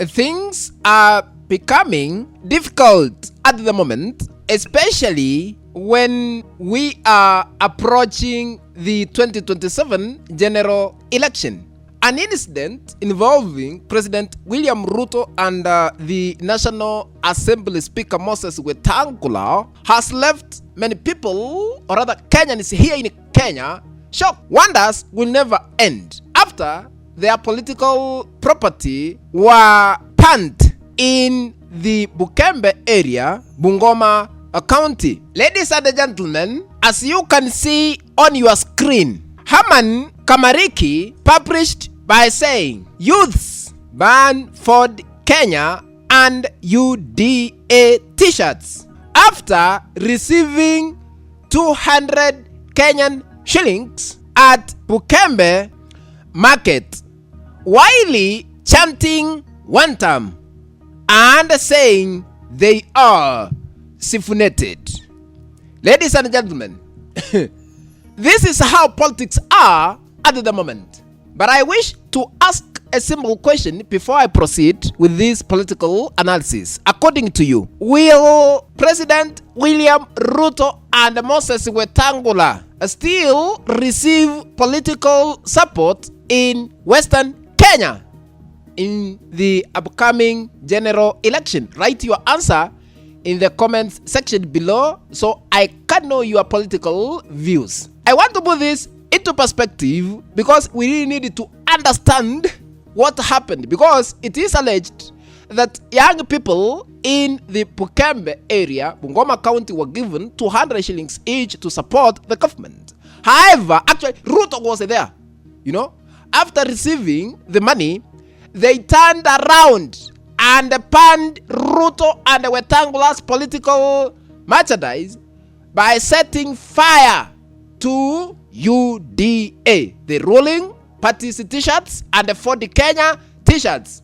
things are becoming difficult at the moment, especially when we are approaching the 2027 general election. An incident involving President William Ruto and the National Assembly Speaker Moses Wetang'ula has left many people, or rather Kenyans here in Kenya, shocked. Wonders will never end after their political property were panned in the Bukembe area, Bungoma County. Ladies and gentlemen, as you can see on your screen, Herman Kamariki published by saying, "Youths ban Ford Kenya and UDA t-shirts after receiving 200 Kenyan shillings at Bukembe market," while chanting one time and saying they are sifunated. Ladies and gentlemen, this is how politics are at the moment. But I wish to ask a simple question before I proceed with this political analysis. According to you, will President William Ruto and Moses Wetang'ula still receive political support in Western Kenya in the upcoming general election? Write your answer in the comments section below so I can know your political views. I want to put this into perspective because we really need to understand what happened, because it is alleged that young people in the Bukembe area, Bungoma County, were given 200 shillings each to support the government. However, actually Ruto was there. After receiving the money, they turned around and panned Ruto and Wetang'ula's political merchandise by setting fire to UDA, the ruling party's t-shirts and the Ford Kenya t-shirts.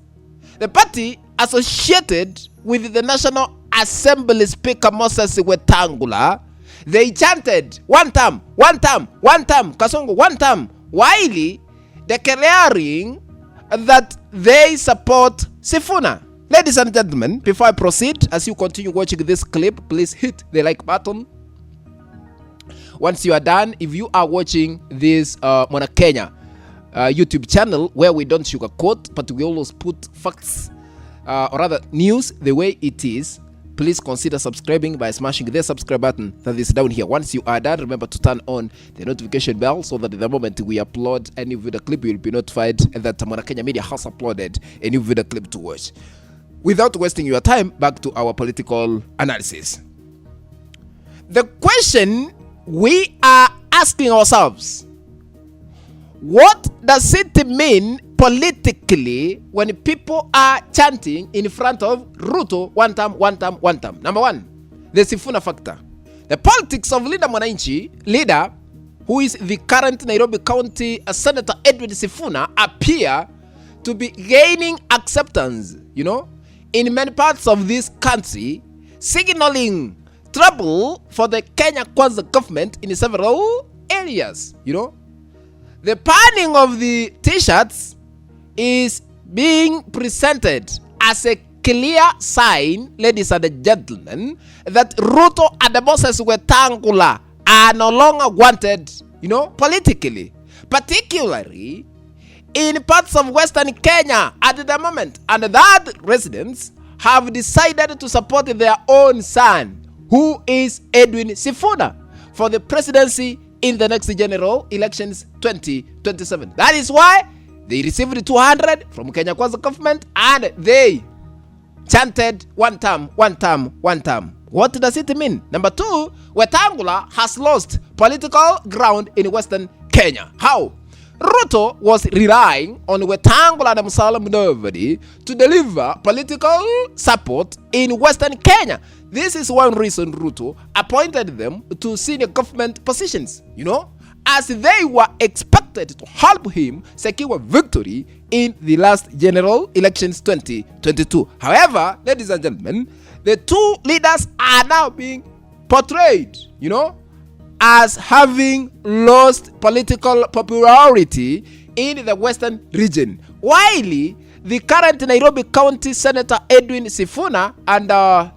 The party associated with the National Assembly Speaker Moses Wetang'ula, they chanted one time, Kasongo, one time, while declaring that they support Sifuna. Ladies and gentlemen, before I proceed, as you continue watching this clip, please hit the like button. Once you are done, if you are watching this Mwana Kenya YouTube channel where we don't sugarcoat, but we always put facts or rather news the way it is, please consider subscribing by smashing the subscribe button that is down here. Once you are done, remember to turn on the notification bell so that the moment we upload any video clip, you will be notified that Mwana Kenya Media has uploaded a new video clip to watch. Without wasting your time, back to our political analysis. The question we are asking ourselves, what does it mean politically when people are chanting in front of Ruto one time? Number one, the Sifuna factor. The politics of leader who is the current Nairobi County Senator Edwin Sifuna, appear to be gaining acceptance, in many parts of this country, signaling trouble for the Kenya Kwanza government in several areas. The panning of the t-shirts is being presented as a clear sign, ladies and gentlemen, that Ruto and Moses Wetang'ula are no longer wanted, politically, particularly in parts of Western Kenya at the moment, and that residents have decided to support their own son, who is Edwin Sifuna, for the presidency in the next general elections 2027. That is why they received 200 from Kenya Kwanza government and they chanted one time. What does it mean? Number two, Wetang'ula has lost political ground in Western Kenya. How? Ruto was relying on Wetang'ula and Musalia Mudavadi to deliver political support in Western Kenya. This is one reason Ruto appointed them to senior government positions, as they were expected to help him secure victory in the last general elections 2022. However, ladies and gentlemen, the two leaders are now being portrayed, as having lost political popularity in the Western region, while the current Nairobi County Senator Edwin Sifuna and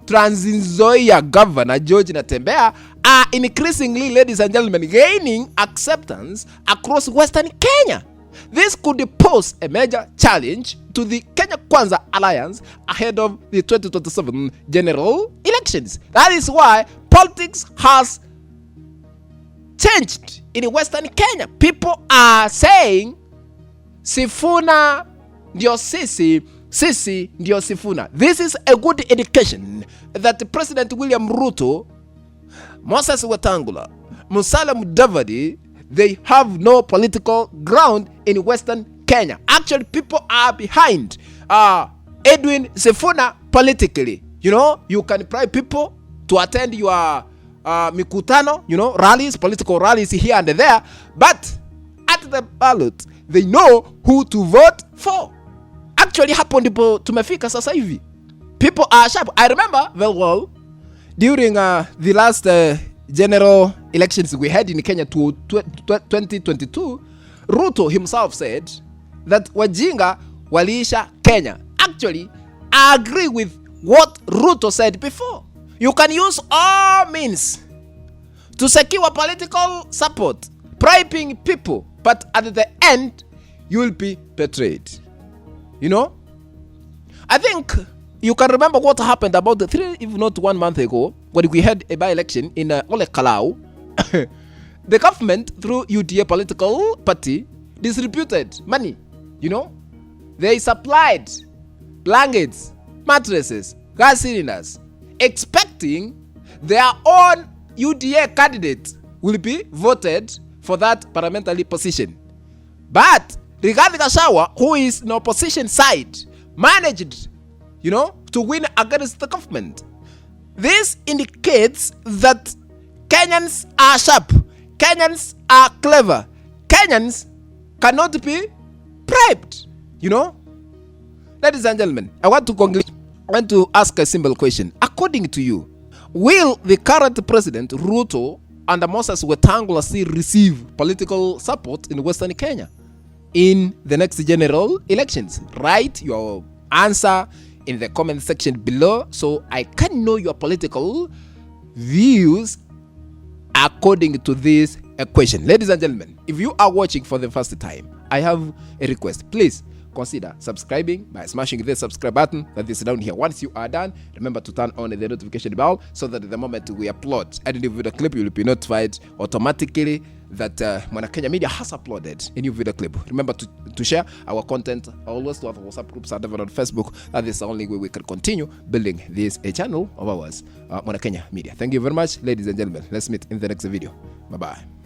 Trans Nzoia Governor George Natembeya are increasingly, ladies and gentlemen, gaining acceptance across Western Kenya. This could pose a major challenge to the Kenya Kwanza alliance ahead of the 2027 general elections. That is why politics has changed in Western Kenya. People are saying Sifuna ndio sisi, sisi ndio Sifuna. This is a good indication that President William Ruto, Moses Wetang'ula, Musalia Mudavadi, they have no political ground in Western Kenya. Actually, people are behind Edwin Sifuna politically. You know, you can bribe people to attend your mikutano, you know, rallies, political rallies here and there. But at the ballot, they know who to vote for. Actually, hapo ndipo tumefika sasa hivi. People are sharp. I remember very well during the last general elections we had in Kenya to 2022, Ruto himself said that wajinga waliisha Kenya. Actually, I agree with what Ruto said before. You can use all means to secure political support, bribing people, but at the end, you will be betrayed. You know? I think you can remember what happened about 3, if not 1 month ago, when we had a by-election in Ole Kalau. The government, through UDA political party, distributed money. You know? They supplied blankets, mattresses, gas cylinders, expecting their own UDA candidate will be voted for that parliamentary position. But Rigathi Gachagua, who is in opposition side, managed, you know, to win against the government. This indicates that Kenyans are sharp, Kenyans are clever, Kenyans cannot be bribed, you know. Ladies and gentlemen, I want to ask a simple question. According to you, will the current president, Ruto, and Moses Wetang'ula still receive political support in Western Kenya in the next general elections? Write your answer in the comment section below so I can know your political views according to this equation. Ladies and gentlemen, if you are watching for the first time, I have a request. Please consider subscribing by smashing the subscribe button that is down here. Once you are done, remember to turn on the notification bell so that the moment we upload any new video clip, you will be notified automatically that Mwana Kenya Media has uploaded a new video clip. Remember to share our content. Always to have WhatsApp groups and on Facebook. That is the only way we can continue building this channel of ours, Mwana Kenya Media. Thank you very much, ladies and gentlemen. Let's meet in the next video. Bye-bye.